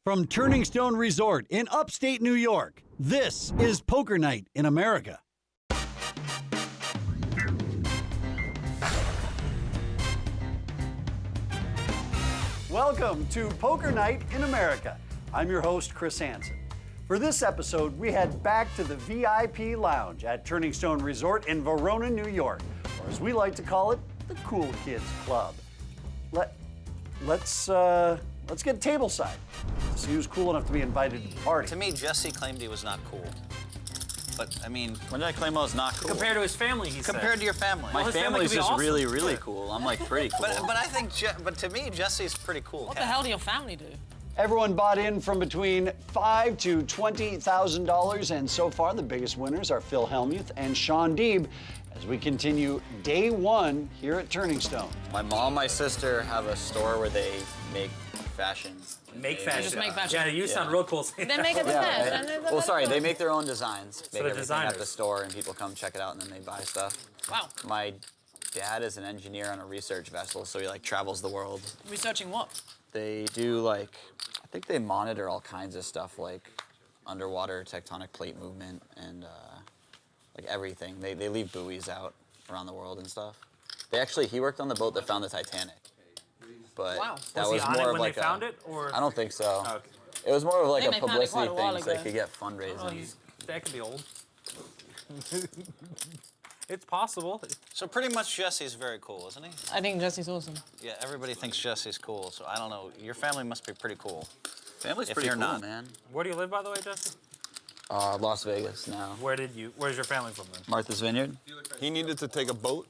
From Turning Stone Resort in upstate New York, this is Poker Night in America. Welcome to Poker Night in America. I'm your host, Chris Hansen. For this episode, we head back to the VIP Lounge at Turning Stone Resort in Verona, New York, or as we like to call it, the Cool Kids Club. Let's get tableside to see who's cool enough to be invited to the party. To me, Jesse claimed he was not cool. But, I mean, when did I claim I was not cool? Compared to his family, he said. Compared to your family. Well, My family's just awesome. really cool. I'm like pretty cool. But I think, but to me, Jesse's pretty cool. What the hell do your family do? Everyone bought in from between $5,000 to $20,000, and so far the biggest winners are Phil Hellmuth and Sean Deeb as we continue day one here at Turning Stone. My mom, my sister have a store where they make fashion. Make fashion. Just make fashion. Yeah, you sound real cool. Then make a design. Well, sorry, they make their own designs. Make they're everything designers. at the store, and people come check it out, and then they buy stuff. Wow. My dad is an engineer on a research vessel, so he like travels the world. Researching what? They do like, I think they monitor all kinds of stuff like underwater tectonic plate movement and like everything. They leave buoys out around the world and stuff. He worked on the boat that found the Titanic. But Wow. that Was was he on more it of when like they found it, or? I don't think so. Oh, okay. It was more of like I a think they found it publicity quite a while thing, so they ago. could get fundraising. Oh, that could be old. It's possible. So pretty much Jesse's very cool, isn't he? I think Jesse's awesome. Yeah, everybody thinks Jesse's cool, so I don't know. Your family must be pretty cool. Family's If pretty you're cool, not. man. Where do you live, by the way, Jesse? Las Vegas now. Where's your family from then? Martha's Vineyard. He needed to take a boat,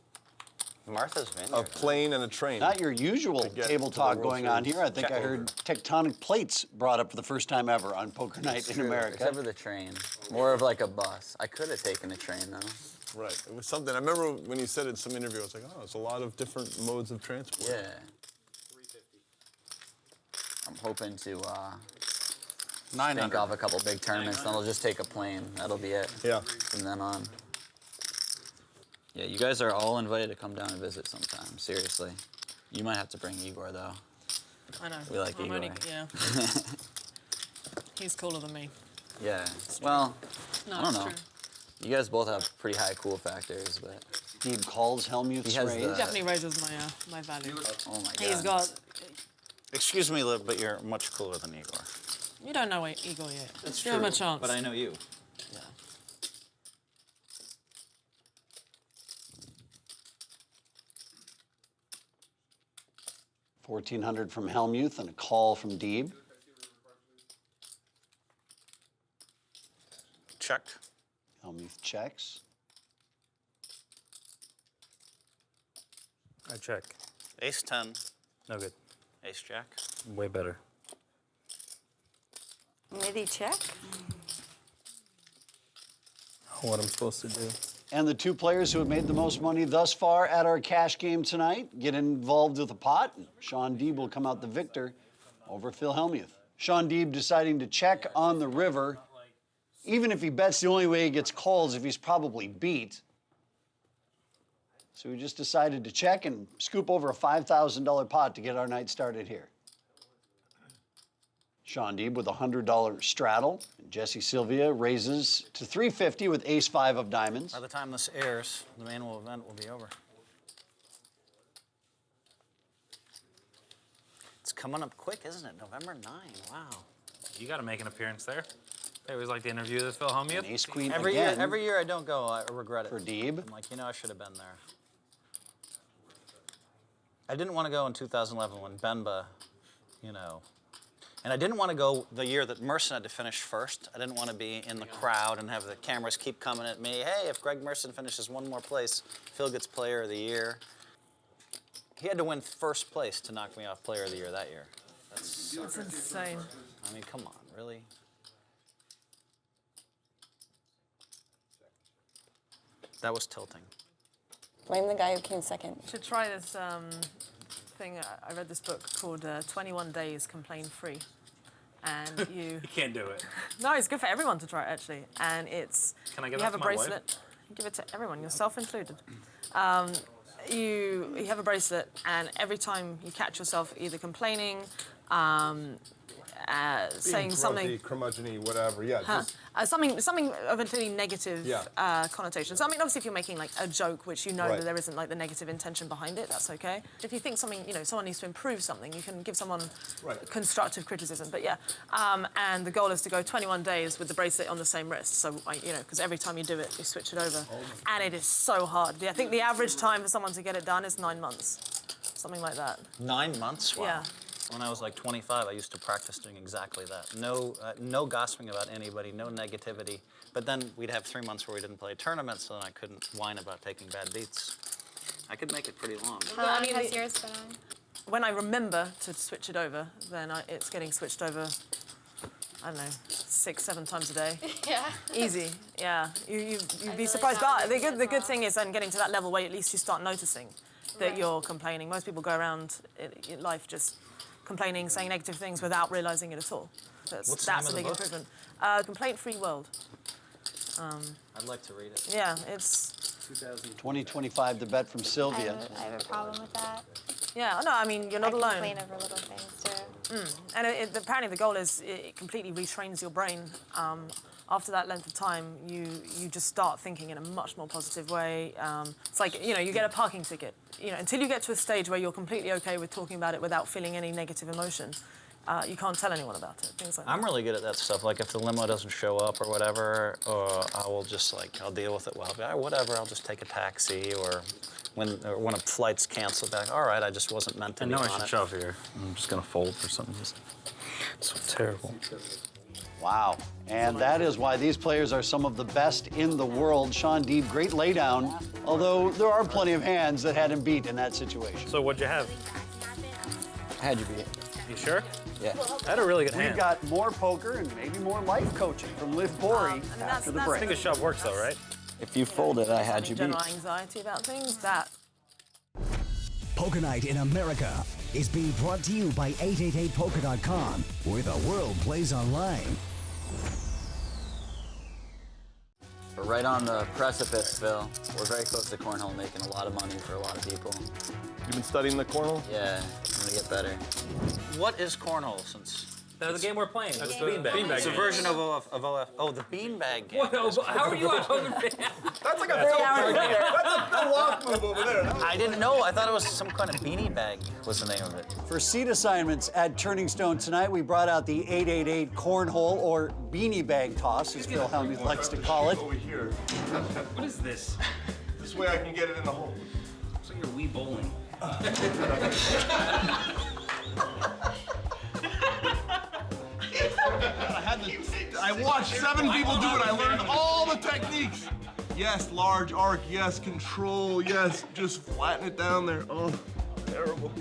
Martha's Vineyard. a plane, and a train. Not your usual get table to the talk World going on Series. here. I think I heard tectonic plates brought up for the first time ever on Poker Night in America. Except for the train. More of like a bus. I could have taken a train though. Right. It was something. I remember when you said it in some interview, I was like, oh, it's a lot of different modes of transport. Yeah. I'm hoping to think of a couple big tournaments, then I'll just take a plane. That'll be it. Yeah. From then on. Yeah, you guys are all invited to come down and visit sometime. Seriously. You might have to bring Igor though. I know. We like Igor. Yeah. He's cooler than me. Yeah. Well, No, I don't it's know. true. You guys both have pretty high cool factors, but Deeb calls Hellmuth's He has raise. the- Definitely raises my value. oh my god. He's got. Excuse me, Liv, but you're much cooler than Igor. You don't know Igor yet. That's Give him a chance. But I know you. Yeah. $1,400 from Hellmuth and a call from Deeb. Check. Hellmuth checks. I check. Ace 10, No good. ace jack. Way better. Midi check. What I'm supposed to do. And the two players who have made the most money thus far at our cash game tonight get involved with a pot. Sean Deeb will come out the victor over Phil Hellmuth. Sean Deeb deciding to check on the river. Even if he bets, the only way he gets called is if he's probably beat. So we just decided to check and scoop over a $5,000 pot to get our night started here. Sean Deeb with a $100 straddle. And Jesse Sylvia raises to $350 with ace-5 of diamonds. By the time this airs, the main event will be over. It's coming up quick, isn't it? November 9, wow. You got to make an appearance there. I always like to interview the Phil Hellmuth. And ace-queen Every again year I don't go, I regret it. for Deeb. I'm like, you know, I should have been there. I didn't want to go in 2011 when Benba, you know, and I didn't want to go the year that Merson had to finish first. I didn't want to be in the crowd and have the cameras keep coming at me. Hey, if Greg Merson finishes one more place, Phil gets Player of the Year. He had to win first place to knock me off Player of the Year that year. That's insane. I mean, come on, really? That was tilting. Blame the guy who came second. You should try this thing. I read this book called 21 Days Complain Free. And you... You can't do it. No, it's good for everyone to try it, actually. And it's... Can I give you that have to a my wife? bracelet. You give it to everyone, yourself included. You have a bracelet, and every time you catch yourself either complaining, saying something. Curmudgeon-y, whatever. Yeah. Just, Something of a really negative Yeah. connotation. So I mean, obviously, if you're making like a joke, which you know Right. that there isn't like the negative intention behind it, that's okay. If you think something, someone needs to improve something, you can give someone Right. constructive criticism. But yeah, and the goal is to go 21 days with the bracelet on the same wrist. So because every time you do it, you switch it over, and it is so hard. I think the average time for someone to get it done is 9 months, something like that. 9 months? Wow. Yeah. When I was like 25, I used to practice doing exactly that. No gossiping about anybody, no negativity. But then we'd have 3 months where we didn't play tournaments, so then I couldn't whine about taking bad beats. I could make it pretty long. How long has yours been on? When I remember to switch it over, then it's getting switched over, I don't know, 6, 7 times a day. Yeah. Easy, yeah. You'd be really surprised. found But it the as good well. thing is then getting to that level where at least you start noticing that Right. you're complaining. Most people go around life just complaining, saying negative things without realizing it at all. What's the That's name a of the big book? improvement. Complaint-free world. I'd like to read it. Yeah, it's 2025, the bet from I Sylvia. have a problem with that. yeah. No, I mean you're not I alone. complain over little things too. And apparently the goal is it completely retrains your brain. After that length of time, you just start thinking in a much more positive way. It's like, you get a parking ticket. Until you get to a stage where you're completely okay with talking about it without feeling any negative emotion, you can't tell anyone about it, things like that. I'm really good at that stuff. Like if the limo doesn't show up or whatever, I will just I'll deal with it well. I'll be, whatever, I'll just take a taxi, or when a flight's canceled, back, all right, I just wasn't meant to I be know I on should it. shove here. I'm just gonna fold for something. It's so terrible. Wow. And that is why these players are some of the best in the world. Sean Deeb, great laydown, although there are plenty of hands that had him beat in that situation. So what'd you have? I had you beat. You sure? Yeah. I had a really good We've hand. got more poker and maybe more life coaching from Liv Bory after the I break. think a shove works though, right? If you folded, I had you beat. General anxiety about things, that Poker Night in America is being brought to you by 888poker.com, where the world plays online. We're right on the precipice, Phil. We're very close to cornhole, making a lot of money for a lot of people. you've been studying the cornhole? Yeah, I'm gonna get better. What is cornhole, since That's the game we're playing. That's the beanbag? beanbag It's a game. version of OF. Oh, the beanbag game. How are you a Hogan fan? That's like a Phil Loft move over there. I didn't know. I thought it was some kind of beanie bag was the name of it. For seat assignments at Turning Stone tonight, we brought out the 888 cornhole, or beanie bag toss, as Phil Hellmuth likes to call it. Over here. What is this? This way I can get it in the hole. It's like you're Wii bowling. I watched 7 people do it. I learned all the techniques. Yes, large arc. Yes, control. Yes, just flatten it down there. Oh, terrible.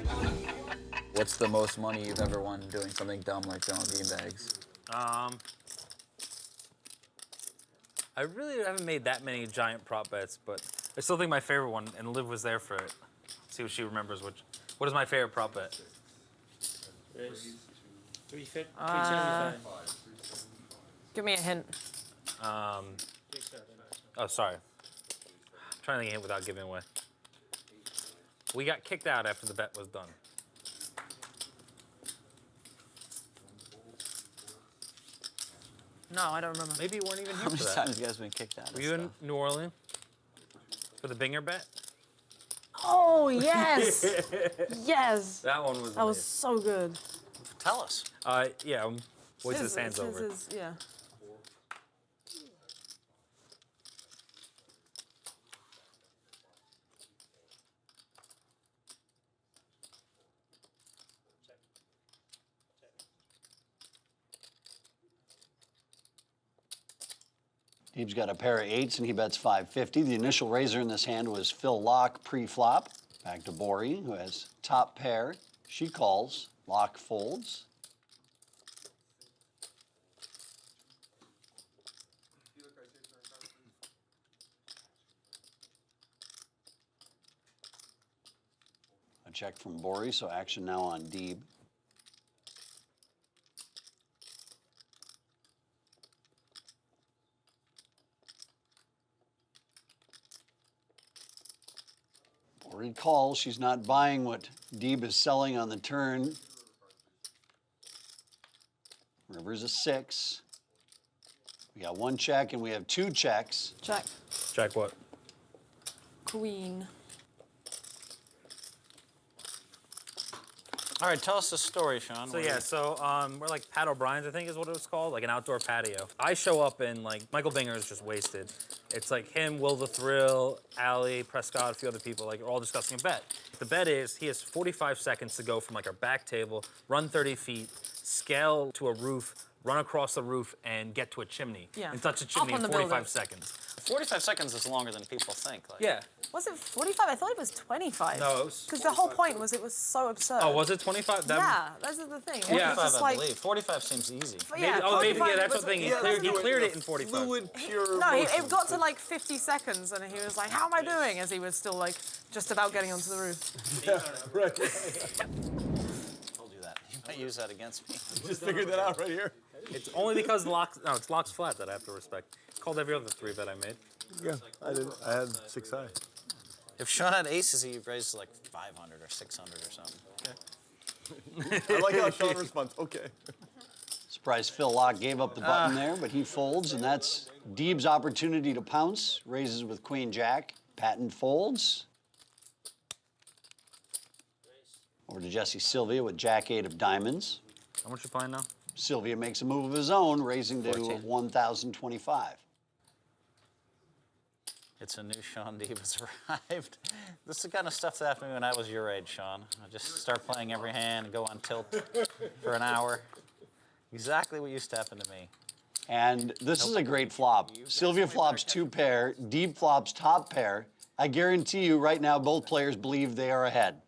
What's the most money you've ever won doing something dumb like throwing beanbags? I really haven't made that many giant prop bets, but I still think my favorite one, and Liv was there for it. See what she remembers. What is my favorite prop bet? 375. give me a hint. Oh, sorry. I'm trying to think of it without giving away. We got kicked out after the bet was done. No, I don't remember. Maybe you weren't even here How for many that. times you guys been kicked out of Were you in stuff? New Orleans for the Binger bet? Oh, yes! Yes! That one was. That was so good. Tell us. Yeah. What's his hands over? Yeah. Deeb's got a pair of 8s and he bets 550. The initial raiser in this hand was Phil Locke pre-flop. Back to Bory, who has top pair. She calls. Locke folds. A check from Bory, so action now on Deeb. Bory calls. She's not buying what Deeb is selling on the turn. River's a 6. We got 1 check and we have 2 checks. Check. Check what? Queen. All right, tell us the story, Sean. So yeah, we're like Pat O'Brien's, I think is what it was called, like an outdoor patio. I show up and like Michael Binger is just wasted. It's like him, Will the Thrill, Allie, Prescott, a few other people, like are all discussing a bet. The bet is he has 45 seconds to go from like our back table, run 30 feet, scale to a roof, run across the roof, and get to a chimney. Yeah. And touch a Up chimney on in the 45 building. seconds. 45 seconds is longer than people think. Like. Yeah. Was it 45? I thought it was 25. No, it was Because the whole point was it was so absurd. Oh, was it 25? Yeah, that's the thing. It Yeah. was 45, just I like, believe. 45 seems easy. yeah, Maybe 45 that's was- the thing. He yeah, cleared it in 45. Fluid, pure No, motion. it got to like 50 seconds and he was like, how am I doing? As he was still like just about getting onto the roof. Right. Told you that. You might use that against me. Just figured that out right here. It's only because it's locks flat that I have to respect. Called every other 3 bet I made. Yeah, I did. I had 6 high. If Sean had aces, he'd raise like 500 or 600 or something. I like how Sean responds, okay. Surprised Phil Locke gave up the button there, but he folds, and that's Deeb's opportunity to pounce. Raises with Queen Jack. Patton folds. Over to Jesse Sylvia with Jack 8 of diamonds. How much you playing now? Sylvia makes a move of his own, raising to 14. 1,025. It's a new Sean Deeb has arrived. This is the kind of stuff that happened to me when I was your age, Sean. I just start playing every hand and go on tilt for an hour. Exactly what used to happen to me. And this is a great flop. Sylvia flops 2 pair, Deeb flops top pair. I guarantee you right now both players believe they are ahead.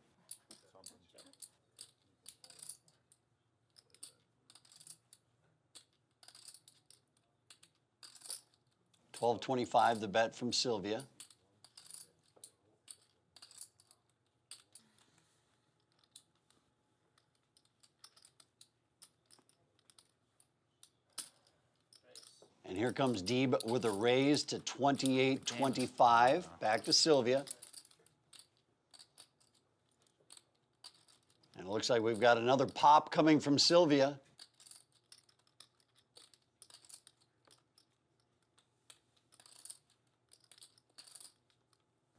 $12.25 the bet from Sylvia. And here comes Deeb with a raise to 28.25. Back to Sylvia. And it looks like we've got another pop coming from Sylvia.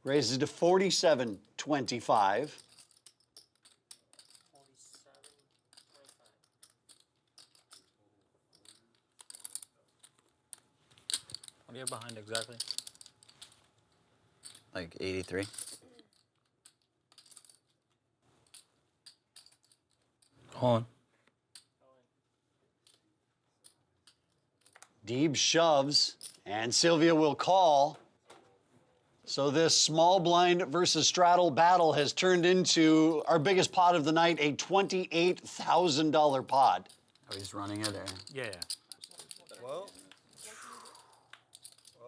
Raises to 47.25. What are you behind exactly? Like 83. Hold on. Deeb shoves, and Sylvia will call. So this small blind versus straddle battle has turned into our biggest pot of the night, a $28,000 pot. Oh, he's running it, or? Yeah. Well,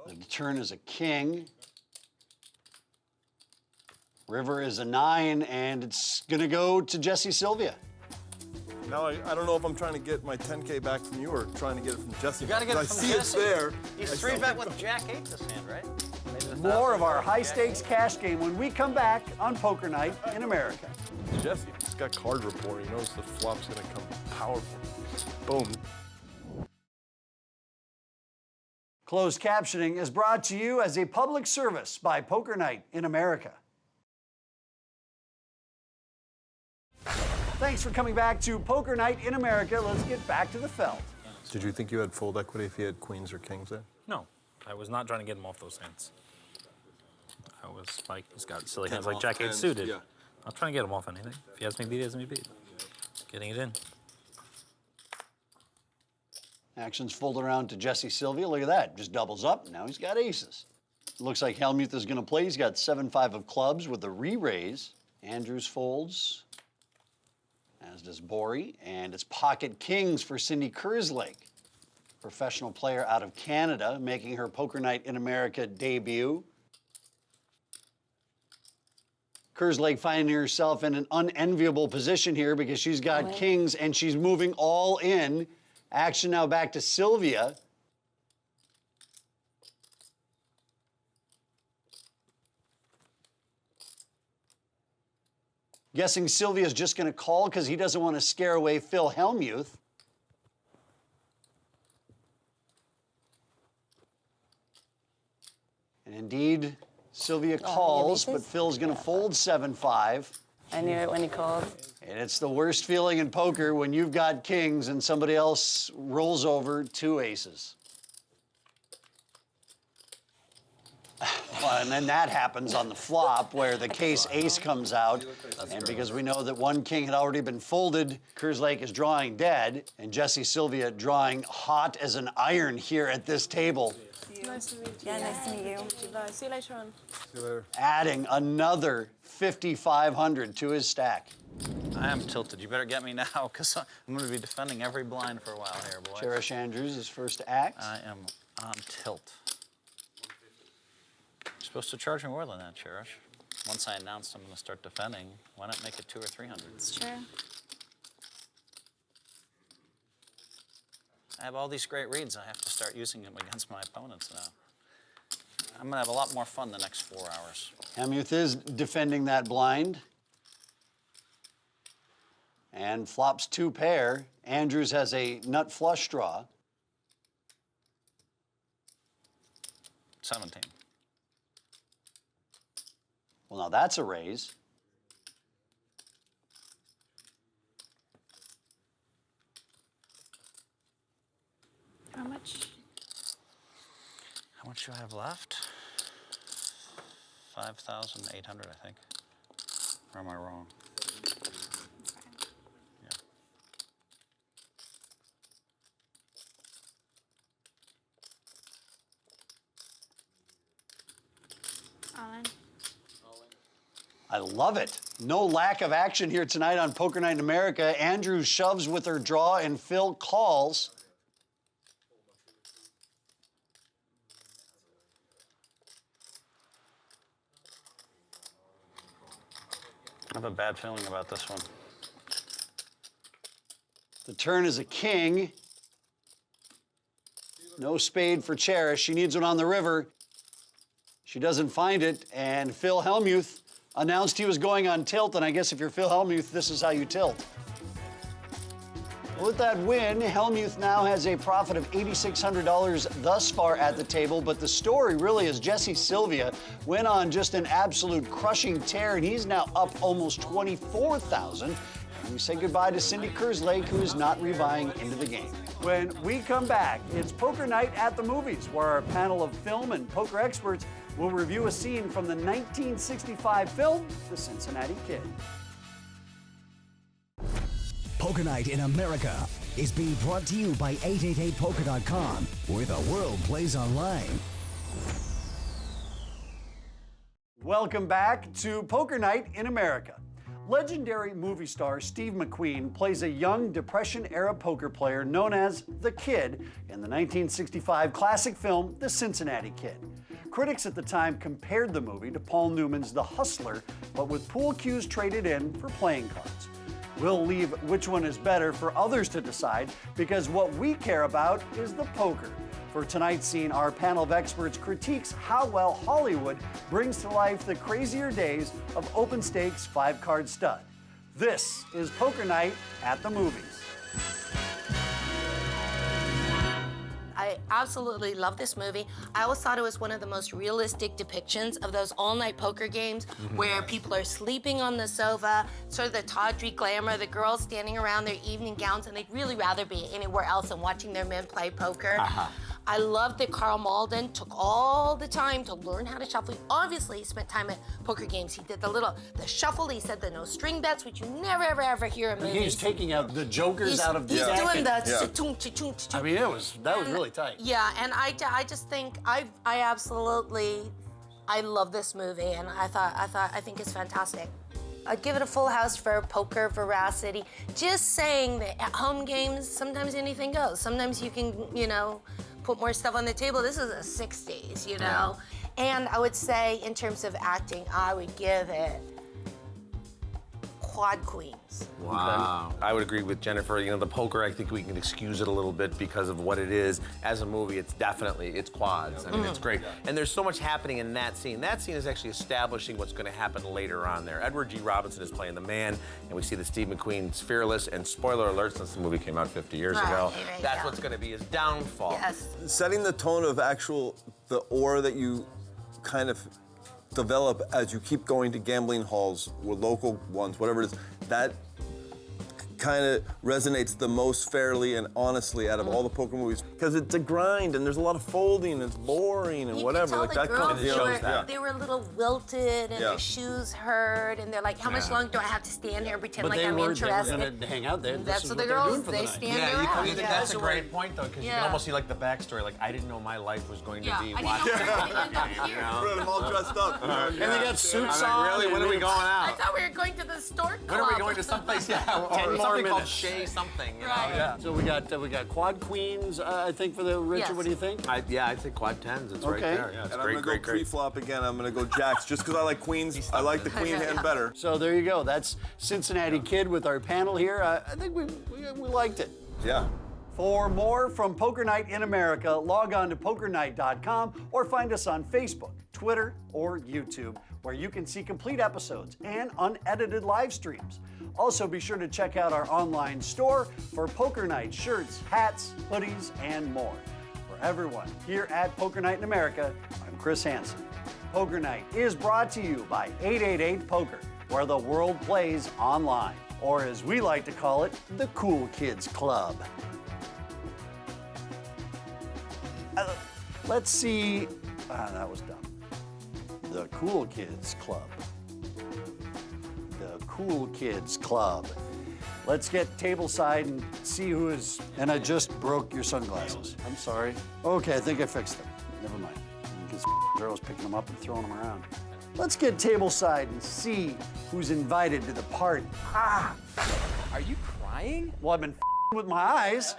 The turn is a king. River is a 9, and it's gonna go to Jesse Sylvia. now I don't know if I'm trying to get my 10K back from you or trying to get it from Jesse. You gotta get it Because from I see Jesse. it's there. He's I 3 still- bet with Jack 8 this hand, right? More of our high stakes cash game when we come back on Poker Night in America. Jesse, he's got card report. He knows the flop's gonna come powerful. Boom. Closed captioning is brought to you as a public service by Poker Night in America. Thanks for coming back to Poker Night in America. Let's get back to the felt. Did you think you had fold equity if you had queens or kings there? No, I was not trying to get him off those hands. I was like, he's got silly hands Ten like off Jack 8 hands, suited. yeah. I'm trying to get him off anything. If he has me beat, he has me beat. Getting it in. Actions fold around to Jesse Sylvia. Look at that. Just doubles up. Now he's got aces. Looks like Helmuth is going to play. He's got 7-5 of clubs with a re-raise. Andrews folds, as does Borey. And it's pocket kings for Cindy Kerslake, professional player out of Canada, making her Poker Night in America debut. Kerslake finding herself in an unenviable position here because she's got kings and she's moving all in. Action now back to Sylvia. Guessing Sylvia's just going to call because he doesn't want to scare away Phil Hellmuth. Indeed, Sylvia calls, but Phil's going to fold 7-5. I knew it when he called. And it's the worst feeling in poker when you've got kings and somebody else rolls over 2 aces. Well, and then that happens on the flop where the case ace comes out. And because we know that one king had already been folded, Kerslake is drawing dead, and Jesse Sylvia drawing hot as an iron here at this table. Nice to meet you. Yeah, nice to meet you. Bye. See you later on. See you later. Adding another 5,500 to his stack. I am tilted. You better get me now, because I'm going to be defending every blind for a while here, boys. Cherish Andrews is first to act. I am on tilt. You're supposed to charge me more than that, Cherish. Once I announced I'm going to start defending, why not make it 200 or 300? It's true. I have all these great reads. I have to start using them against my opponents now. I'm going to have a lot more fun the next 4 hours. Helmuth is defending that blind. And flops 2 pair. Andrews has a nut flush draw. 17. Well, now that's a raise. How much? How much do I have left? 5,800, I think. Or am I wrong? Yeah. All in. I love it. No lack of action here tonight on Poker Night in America. Andrews shoves with her draw and Phil calls. I have a bad feeling about this one. The turn is a king. No spade for Cherish. She needs one on the river. She doesn't find it, and Phil Hellmuth announced he was going on tilt, and I guess if you're Phil Hellmuth, this is how you tilt. With that win, Hellmuth now has a profit of $8,600 thus far at the table, but the story really is Jesse Sylvia went on just an absolute crushing tear, and he's now up almost $24,000. And we say goodbye to Cindy Kerslake, who is not reviving into the game. When we come back, it's Poker Night at the Movies, where our panel of film and poker experts will review a scene from the 1965 film, The Cincinnati Kid. Poker Night in America is being brought to you by 888poker.com, where the world plays online. Welcome back to Poker Night in America. Legendary movie star Steve McQueen plays a young Depression-era poker player known as the Kid in the 1965 classic film The Cincinnati Kid. Critics at the time compared the movie to Paul Newman's The Hustler, but with pool cues traded in for playing cards. We'll leave which one is better for others to decide, because what we care about is the poker. For tonight's scene, our panel of experts critiques how well Hollywood brings to life the crazier days of open stakes 5-card stud. This is Poker Night at the Movies. I absolutely love this movie. I always thought it was one of the most realistic depictions of those all-night poker games where people are sleeping on the sofa, sort of the tawdry glamour, the girls standing around their evening gowns, and they'd really rather be anywhere else than watching their men play poker. I love that Carl Malden took all the time to learn how to shuffle. He obviously spent time at poker games. He did the shuffle. He said the no string bets, which you never, ever hear in movies. He's taking out the jokers out of the He's deck. doing the I mean, that was really tight. Yeah, and I just think I love this movie, and I think it's fantastic. I'd give it a full house for poker veracity. Just saying that at home games, sometimes anything goes. Sometimes you can, put more stuff on the table. This is the 60s, Yeah. And I would say, in terms of acting, I would give it quad queens. Wow. I would agree with Jennifer. The poker, I think we can excuse it a little bit because of what it is. As a movie, it's quads. I mean, it's great. And there's so much happening in that scene. That scene is actually establishing what's going to happen later on there. Edward G. Robinson is playing the man, and we see that Steve McQueen's fearless, and spoiler alert, since the movie came out 50 years ago, that's what's going to be his downfall. Yes. Setting the tone of the aura that you kind of develop as you keep going to gambling halls or local ones, whatever it is, that kind of resonates the most fairly and honestly out of all the poker movies because it's a grind and there's a lot of folding and it's boring and You whatever. Could tell Like the that girls, comes they were a little wilted and Yeah. their shoes hurt and they're like, how much longer do I have to stand here and pretend like I'm interested? They were going to hang out there. That's This is what the they're doing girls, for the they night. stand Yeah, around. you can, that's a great point though, because you can Yeah. almost see like the backstory. Like I didn't know my life was going to Yeah, be. I didn't know we were gonna end up here. Right, I'm all dressed up. And they got suits I'm on. like, really? When are we going I out? thought we were going to the store club. When are we going to someplace? Yeah, or 10 more something called minutes. Shea something. You know? Right. Yeah. So we got quad queens, I think, for the Richard. Yes. What do you think? I'd say quad tens. It's right Okay. there. Yeah, it's And great, I'm great, gonna go great. pre-flop again. I'm gonna go jacks just because I like queens. I like the queen hand better. So there you go. That's Cincinnati Kid with our panel here. I think we liked it. Yeah. For more from Poker Night in America, log on to pokernight.com or find us on Facebook, Twitter, or YouTube, where you can see complete episodes and unedited live streams. Also, be sure to check out our online store for Poker Night shirts, hats, hoodies, and more. For everyone here at Poker Night in America, I'm Chris Hansen. Poker Night is brought to you by 888 Poker, where the world plays online, or as we like to call it, the Cool Kids Club. Let's see. That was dumb. The Cool Kids Club. The Cool Kids Club. Let's get tableside and see who is. And I just broke your sunglasses. I'm sorry. Okay, I think I fixed them. Never mind. This girl's picking them up and throwing them around. Let's get tableside and see who's invited to the party. Are you crying? Well, I've been with my eyes.